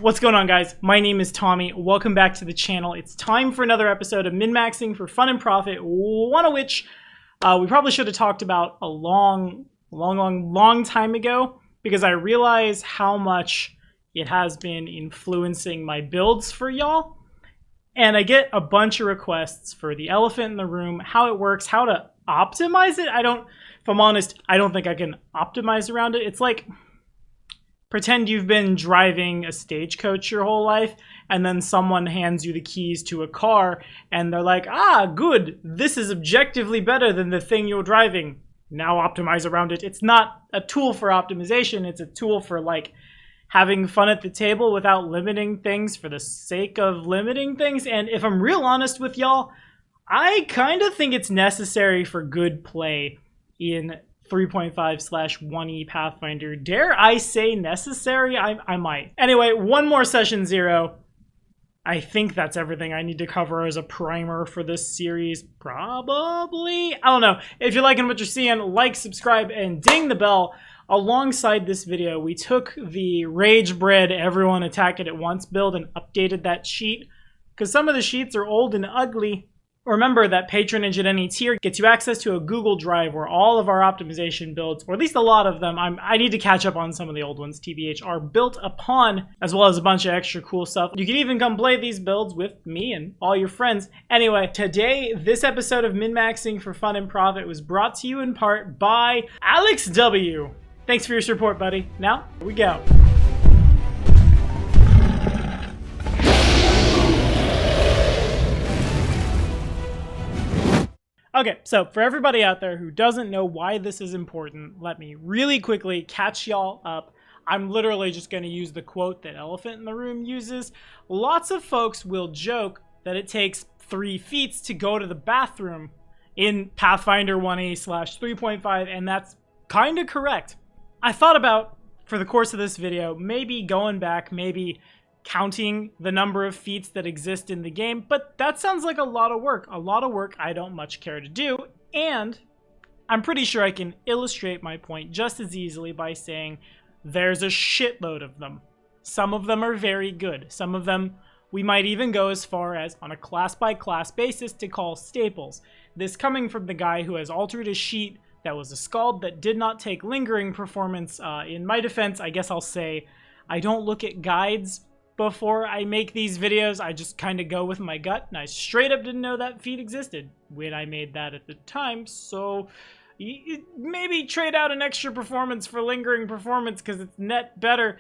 What's going on, guys? My name is Tommy. Welcome back to the channel. It's time for another episode of min-maxing for fun and profit, one of which we probably should have talked about a long time ago, because I realize how much it has been influencing my builds for y'all. And I get a bunch of requests for the elephant in the room, how it works, how to optimize it. If I'm honest, I don't think I can optimize around it. It's like, pretend you've been driving a stagecoach your whole life, and then someone hands you the keys to a car, and they're like, good, this is objectively better than the thing you're driving. Now optimize around it. It's not a tool for optimization, it's a tool for, like, having fun at the table without limiting things for the sake of limiting things. And if I'm real honest with y'all, I kind of think it's necessary for good play in 3.5/1E Pathfinder. Dare I say necessary? I might. Anyway, one more session 0. I think that's everything I need to cover as a primer for this series. Probably. I don't know. If you're liking what you're seeing, like, subscribe, and ding the bell. Alongside this video, we took the Rage Bred Everyone Attack It at Once build and updated that sheet, because some of the sheets are old and ugly. Remember that patronage at any tier gets you access to a Google Drive where all of our optimization builds, or at least a lot of them, I need to catch up on some of the old ones, TBH, are built upon, as well as a bunch of extra cool stuff. You can even come play these builds with me and all your friends. Anyway, today, this episode of Min-Maxing for Fun and Profit was brought to you in part by Alex W. Thanks for your support, buddy. Now, here we go. Okay, so for everybody out there who doesn't know why this is important, let me really quickly catch y'all up. I'm literally just going to use the quote that Elephant in the Room uses. Lots of folks will joke that it takes 3 feats to go to the bathroom in Pathfinder 1E/3.5, and that's kind of correct. I thought about, for the course of this video, maybe going back, maybe counting the number of feats that exist in the game, but that sounds like a lot of work I don't much care to do, and I'm pretty sure I can illustrate my point just as easily by saying there's a shitload of them. Some of them are very good. Some of them we might even go as far as, on a class-by-class basis, to call staples. This coming from the guy who has altered a sheet that was a Scald that did not take lingering performance. In my defense, I guess I'll say I don't look at guides before I make these videos. I just kind of go with my gut, and I straight up didn't know that feat existed when I made that at the time, so maybe trade out an extra performance for lingering performance because it's net better.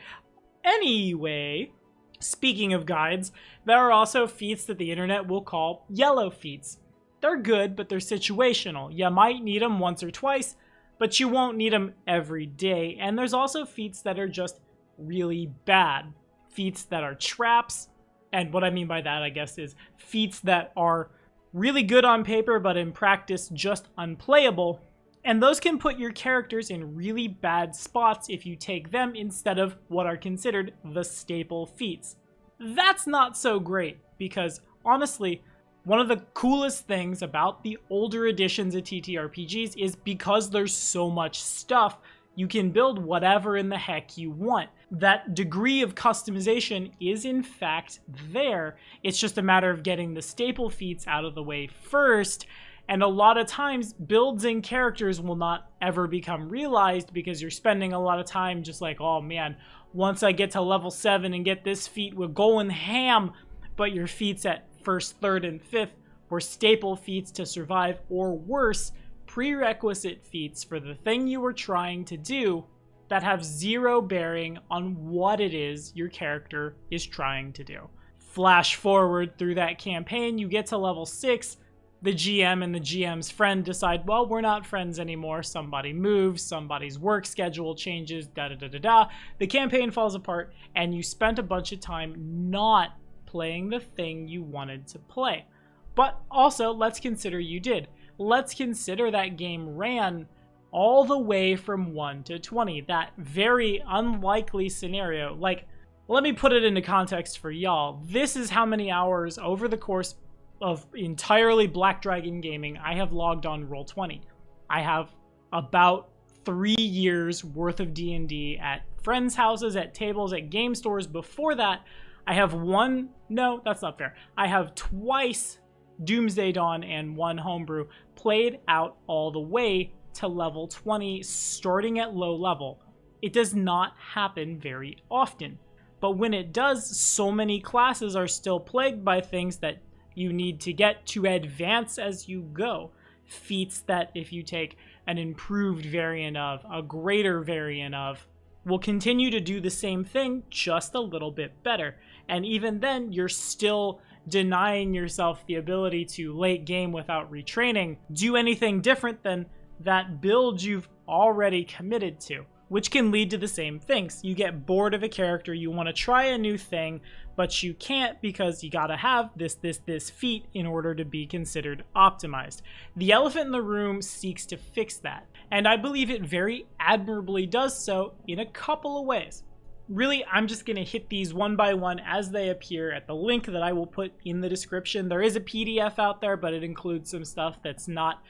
Anyway, speaking of guides, there are also feats that the internet will call yellow feats. They're good, but they're situational. You might need them once or twice, but you won't need them every day. And there's also feats that are just really bad. Feats that are traps, and what I mean by that, I guess, is feats that are really good on paper, but in practice just unplayable. And those can put your characters in really bad spots if you take them instead of what are considered the staple feats. That's not so great, because honestly, one of the coolest things about the older editions of TTRPGs is because there's so much stuff, you can build whatever in the heck you want. That degree of customization is in fact there. It's just a matter of getting the staple feats out of the way first. And a lot of times, builds and characters will not ever become realized because you're spending a lot of time just like, oh man, once I get to level 7 and get this feat, we're going ham. But your feats at 1st, 3rd, and 5th were staple feats to survive, or worse, prerequisite feats for the thing you were trying to do that have zero bearing on what it is your character is trying to do. Flash forward through that campaign, you get to level 6, the GM and the GM's friend decide, well, we're not friends anymore, somebody moves, somebody's work schedule changes, da-da-da-da-da. The campaign falls apart, and you spent a bunch of time not playing the thing you wanted to play. But also, let's consider you did. Let's consider that game ran all the way from 1 to 20. That very unlikely scenario. Like, let me put it into context for y'all. This is how many hours over the course of entirely Black Dragon gaming I have logged on Roll20. I have about 3 years worth of D&D at friends' houses, at tables, at game stores. Before that, I have no, that's not fair. I have twice Doomsday Dawn and one Homebrew played out all the way to level 20, starting at low level. It does not happen very often. But when it does, so many classes are still plagued by things that you need to get to advance as you go. Feats that if you take an improved variant of, a greater variant of, will continue to do the same thing, just a little bit better. And even then, you're still denying yourself the ability to late game without retraining, do anything different than that build you've already committed to, which can lead to the same things. You get bored of a character, you want to try a new thing, but you can't because you gotta have this feat in order to be considered optimized. The elephant in the room seeks to fix that, and I believe it very admirably does so in a couple of ways. Really, I'm just going to hit these one by one as they appear at the link that I will put in the description. There is a PDF out there, but it includes some stuff that's not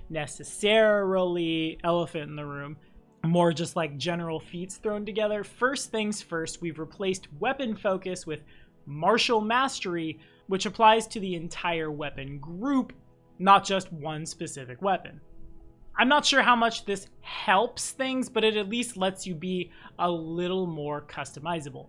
necessarily elephant in the room, more just like general feats thrown together. First things first, we've replaced weapon focus with martial mastery, which applies to the entire weapon group, not just one specific weapon. I'm not sure how much this helps things, but it at least lets you be a little more customizable.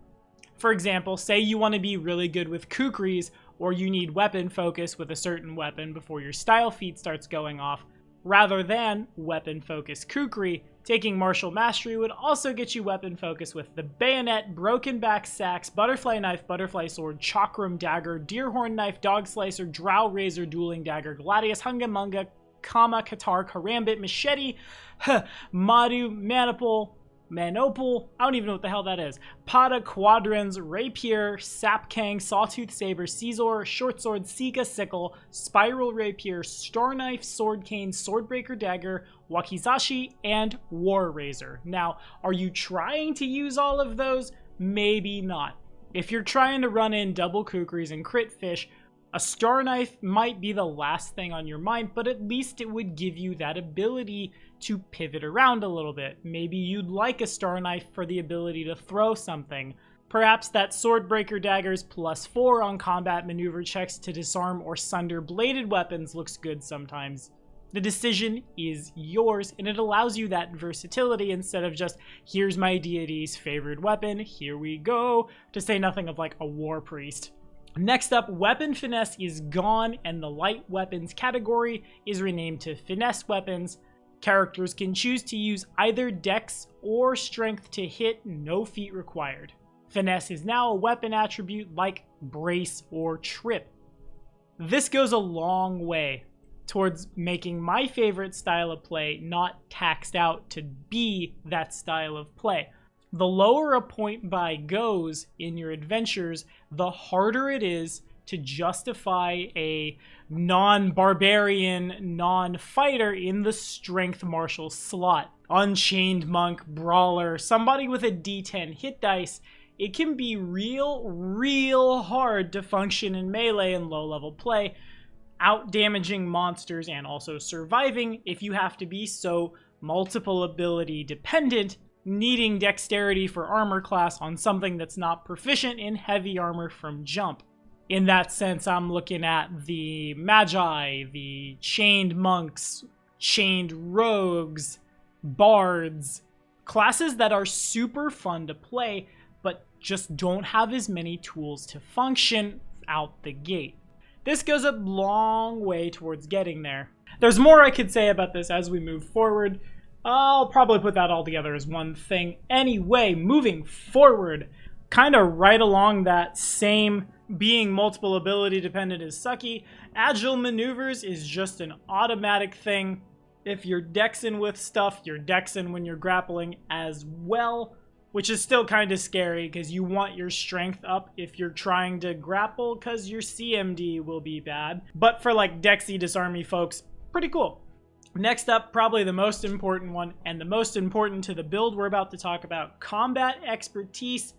For example, say you want to be really good with kukris, or you need weapon focus with a certain weapon before your style feat starts going off. Rather than weapon focus kukri, taking martial mastery would also get you weapon focus with the bayonet, broken back sax, butterfly knife, butterfly sword, chakram dagger, deerhorn knife, dog slicer, drow razor, dueling dagger, gladius, hungamunga, Kama, Katar, Karambit, Machete, Madu, Manopal, I don't even know what the hell that is, Pada, Quadrans, Rapier, Sapkang, Sawtooth Saber, Caesar, Short Sword, Sika, Sickle, Spiral Rapier, Star Knife, Sword Cane, Swordbreaker Dagger, Wakizashi, and War Razor. Now, are you trying to use all of those? Maybe not. If you're trying to run in double kukris and crit fish, a Star Knife might be the last thing on your mind, but at least it would give you that ability to pivot around a little bit. Maybe you'd like a Star Knife for the ability to throw something. Perhaps that Swordbreaker Dagger's +4 on combat maneuver checks to disarm or sunder bladed weapons looks good sometimes. The decision is yours, and it allows you that versatility instead of just, here's my deity's favorite weapon, here we go, to say nothing of like a War Priest. Next up, weapon finesse is gone, and the light weapons category is renamed to finesse weapons. Characters can choose to use either dex or strength to hit, no feat required. Finesse is now a weapon attribute like brace or trip. This goes a long way towards making my favorite style of play not taxed out to be that style of play. The lower a point buy goes in your adventures, the harder it is to justify a non-barbarian, non-fighter in the strength martial slot. Unchained monk, brawler, somebody with a d10 hit dice, it can be real hard to function in melee and low-level play, out-damaging monsters and also surviving if you have to be so multiple ability dependent, needing dexterity for armor class on something that's not proficient in heavy armor from jump. In that sense, I'm looking at the magi, the chained monks, chained rogues, bards, classes that are super fun to play, but just don't have as many tools to function out the gate. This goes a long way towards getting there. There's more I could say about this as we move forward. I'll probably put that all together as one thing. Anyway, moving forward, kind of right along that same being multiple ability dependent is sucky, agile maneuvers is just an automatic thing. If you're dexing with stuff, you're dexing when you're grappling as well, which is still kind of scary because you want your strength up if you're trying to grapple because your CMD will be bad. But for like dexy disarmy folks, pretty cool. Next up, probably the most important one, and the most important to the build we're about to talk about, combat expertise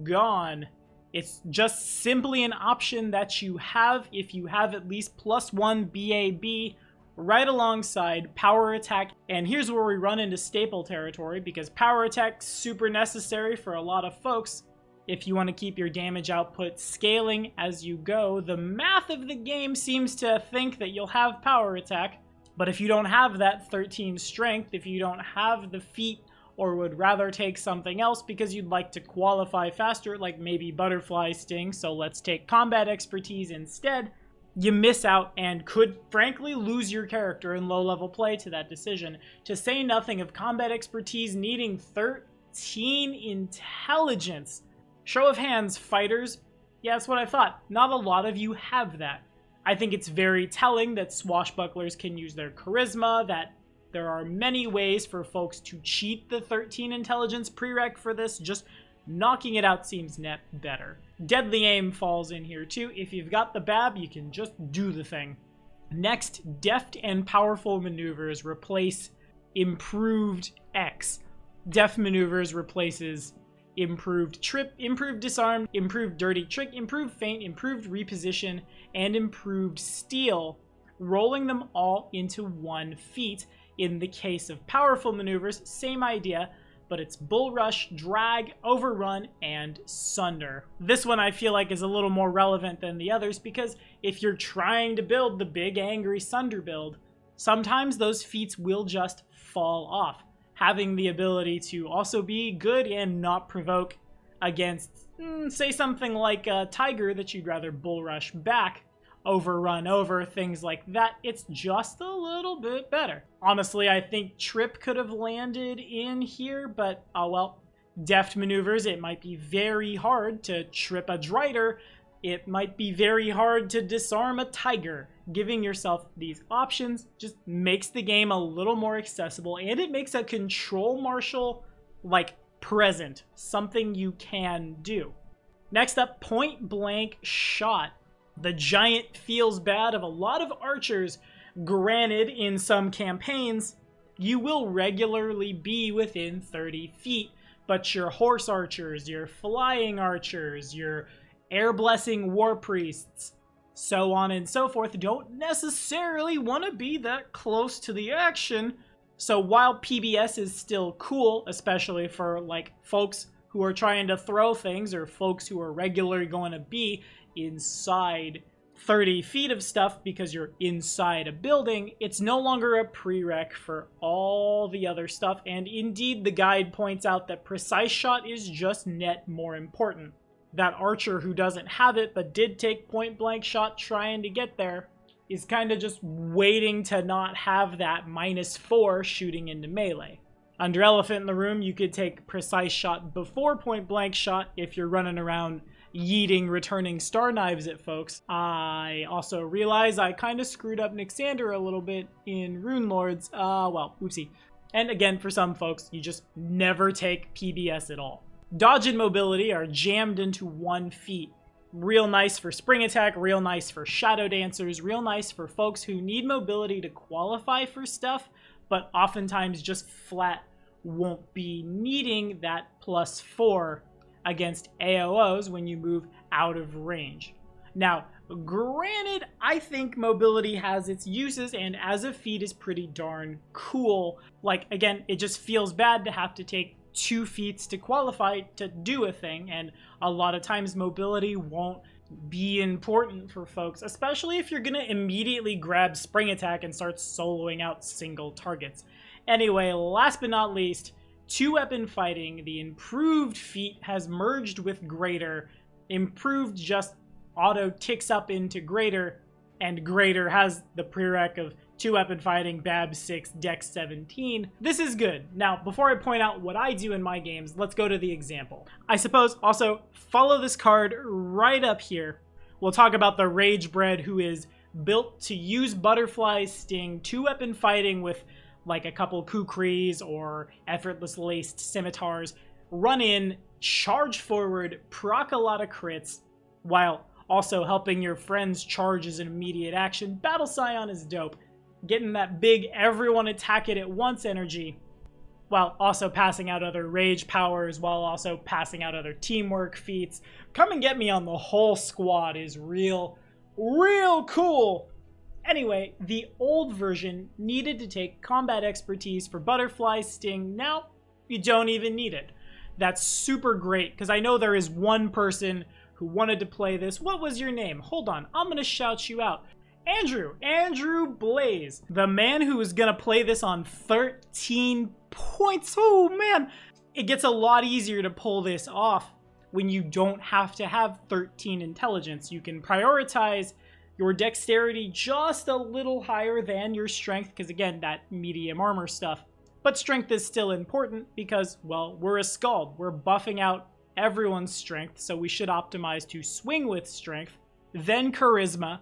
gone. It's just simply an option that you have if you have at least +1 BAB right alongside power attack. And here's where we run into staple territory, because power attack's super necessary for a lot of folks. If you want to keep your damage output scaling as you go, the math of the game seems to think that you'll have power attack. But if you don't have that 13 strength, if you don't have the feat, or would rather take something else because you'd like to qualify faster, like maybe butterfly sting, so let's take combat expertise instead, you miss out and could frankly lose your character in low level play to that decision. To say nothing of combat expertise needing 13 intelligence. Show of hands, fighters. Yeah, that's what I thought. Not a lot of you have that. I think it's very telling that swashbucklers can use their charisma, that there are many ways for folks to cheat the 13 intelligence prereq for this. Just knocking it out seems net better. Deadly aim falls in here too. If you've got the BAB, you can just do the thing. Next, deft and powerful maneuvers replace improved X. Deft maneuvers replaces improved trip, improved disarm, improved dirty trick, improved feint, improved reposition, and improved steal, rolling them all into one feat. In the case of powerful maneuvers, same idea, but it's bull rush, drag, overrun, and sunder. This one I feel like is a little more relevant than the others, because if you're trying to build the big angry sunder build, sometimes those feats will just fall off. Having the ability to also be good and not provoke against, say something like a tiger that you'd rather bull rush back, overrun over, things like that, it's just a little bit better. Honestly, I think trip could have landed in here, but oh well. Deft maneuvers, it might be very hard to trip a Drider. It might be very hard to disarm a tiger. Giving yourself these options just makes the game a little more accessible, and it makes a control martial, like, present. Something you can do. Next up, point blank shot. The giant feels bad of a lot of archers. Granted, in some campaigns, you will regularly be within 30 feet, but your horse archers, your flying archers, your air blessing war priests, so on and so forth, don't necessarily want to be that close to the action. So while PBS is still cool, especially for like folks who are trying to throw things or folks who are regularly going to be inside 30 feet of stuff because you're inside a building, it's no longer a prereq for all the other stuff, and indeed the guide points out that precise shot is just net more important. That archer who doesn't have it but did take point blank shot trying to get there is kind of just waiting to not have that -4 shooting into melee. Under Elephant in the Room, you could take precise shot before point blank shot if you're running around yeeting returning star knives at folks. I also realize I kind of screwed up Nixander a little bit in Rune Lords. Well, oopsie. And again, for some folks, you just never take PBS at all. Dodge and mobility are jammed into one feat. Real nice for spring attack, real nice for shadow dancers, real nice for folks who need mobility to qualify for stuff, but oftentimes just flat won't be needing that +4 against AOOs when you move out of range. Now, granted, I think mobility has its uses, and as a feat is pretty darn cool. Like, again, it just feels bad to have to take 2 feats to qualify to do a thing, and a lot of times mobility won't be important for folks, especially if you're gonna immediately grab spring attack and start soloing out single targets. Anyway, last but not least, 2-weapon fighting. The improved feat has merged with greater. Improved just auto ticks up into greater, and greater has the prereq of 2-weapon fighting, BAB 6, Dex 17. This is good. Now, before I point out what I do in my games, let's go to the example. I suppose also follow this card right up here. We'll talk about the Ragebred, who is built to use Butterfly Sting, 2-weapon fighting with like a couple kukris or effortless laced scimitars, run in, charge forward, proc a lot of crits, while also helping your friends charge as an immediate action. Battle Scion is dope. Getting that big everyone attack it at once energy, while also passing out other rage powers, while also passing out other teamwork feats. Come and get me on the whole squad is real cool. Anyway, the old version needed to take combat expertise for butterfly sting. Now, you don't even need it. That's super great, because I know there is one person who wanted to play this. What was your name? Hold on, I'm gonna shout you out. Andrew Blaze, the man who is gonna play this on 13 points. Oh man, it gets a lot easier to pull this off when you don't have to have 13 intelligence. You can prioritize your dexterity just a little higher than your strength, because again, that medium armor stuff. But strength is still important because, well, we're a Skald. We're buffing out everyone's strength, so we should optimize to swing with strength, then charisma,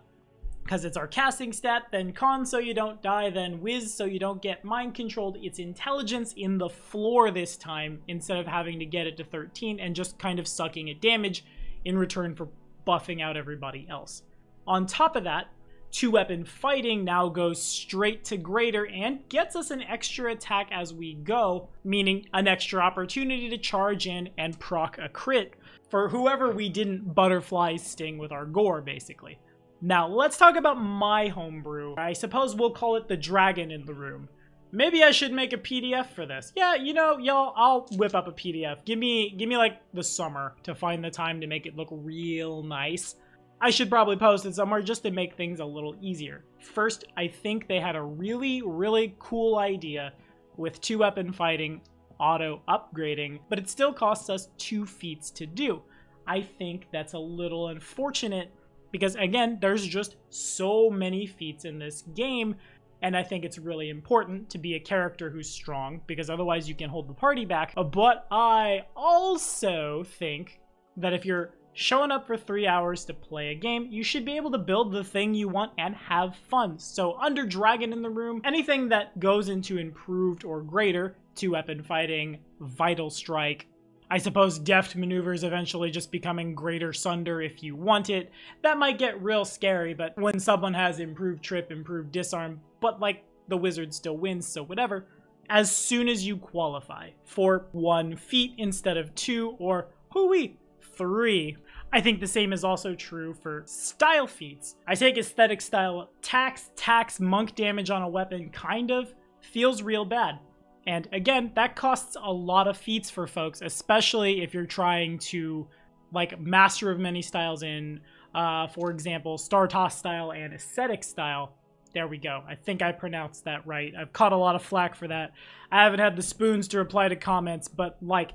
because it's our casting stat, then con so you don't die, then whiz so you don't get mind controlled. It's intelligence in the floor this time, instead of having to get it to 13 and just kind of sucking at damage in return for buffing out everybody else. On top of that, 2-weapon fighting now goes straight to greater and gets us an extra attack as we go, meaning an extra opportunity to charge in and proc a crit for whoever we didn't butterfly sting with our gore, basically. Now, let's talk about my homebrew. I suppose we'll call it the dragon in the room. Maybe I should make a PDF for this. Yeah, you know, y'all, I'll whip up a PDF. Give me like the summer to find the time to make it look real nice. I should probably post it somewhere just to make things a little easier. First, I think they had a really cool idea with 2-weapon fighting auto upgrading, but it still costs us 2 feats to do. I think that's a little unfortunate because, again, there's just so many feats in this game, and I think it's really important to be a character who's strong, because otherwise you can hold the party back. But I also think that if you're showing up for 3 hours to play a game, you should be able to build the thing you want and have fun. So under Dragon in the Room, anything that goes into improved or greater, 2-weapon fighting, vital strike, I suppose deft maneuvers eventually just becoming greater sunder if you want it. That might get real scary, but when someone has improved trip, improved disarm, but like the wizard still wins, so whatever. As soon as you qualify for 1 feat instead of 2 or hooey, 3. I think the same is also true for style feats. I take aesthetic style tax monk damage on a weapon kind of feels real bad. And again, that costs a lot of feats for folks, especially if you're trying to, like, master of many styles in, for example, Star Toss style and ascetic style. There we go. I think I pronounced that right. I've caught a lot of flack for that. I haven't had the spoons to reply to comments, but, like,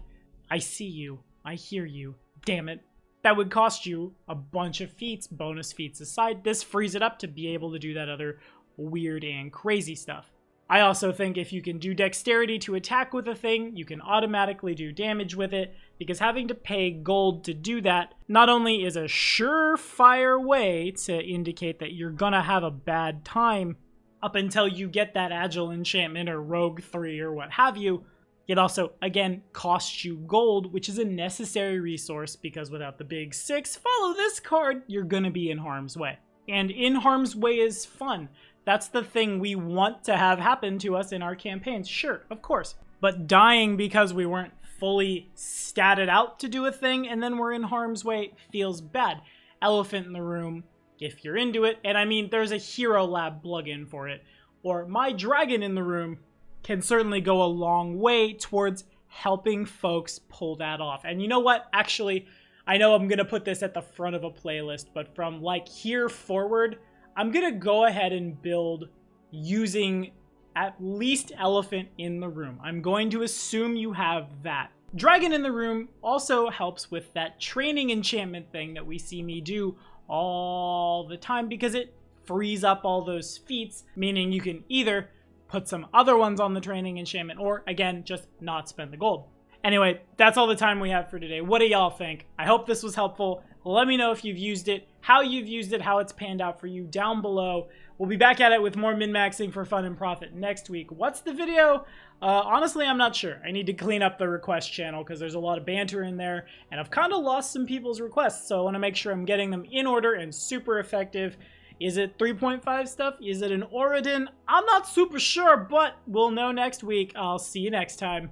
I see you. I hear you. Damn it. That would cost you a bunch of feats, bonus feats aside. This frees it up to be able to do that other weird and crazy stuff. I also think if you can do dexterity to attack with a thing, you can automatically do damage with it, because having to pay gold to do that not only is a surefire way to indicate that you're gonna have a bad time up until you get that agile enchantment or rogue 3 or what have you, it also, again, costs you gold, which is a necessary resource, because without the big 6, follow this card, you're gonna be in harm's way. And in harm's way is fun. That's the thing we want to have happen to us in our campaigns. Sure, of course. But dying because we weren't fully statted out to do a thing and then we're in harm's way feels bad. Elephant in the Room, if you're into it. And I mean, there's a Hero Lab plugin for it. Or My Dragon in the Room can certainly go a long way towards helping folks pull that off. And you know what? Actually, I know I'm going to put this at the front of a playlist, but from like here forward, I'm going to go ahead and build using at least Elephant in the Room. I'm going to assume you have that. Dragon in the Room also helps with that training enchantment thing that we see me do all the time, because it frees up all those feats, meaning you can either put some other ones on the training enchantment or, again, just not spend the gold. Anyway, that's all the time we have for today. What do y'all think? I hope this was helpful. Let me know if you've used it, how you've used it, how it's panned out for you down below. We'll be back at it with more min-maxing for fun and profit next week. What's the video? Honestly, I'm not sure. I need to clean up the request channel because there's a lot of banter in there, and I've kind of lost some people's requests, so I want to make sure I'm getting them in order and super effective. Is it 3.5 stuff? Is it an Oridon? I'm not super sure, but we'll know next week. I'll see you next time.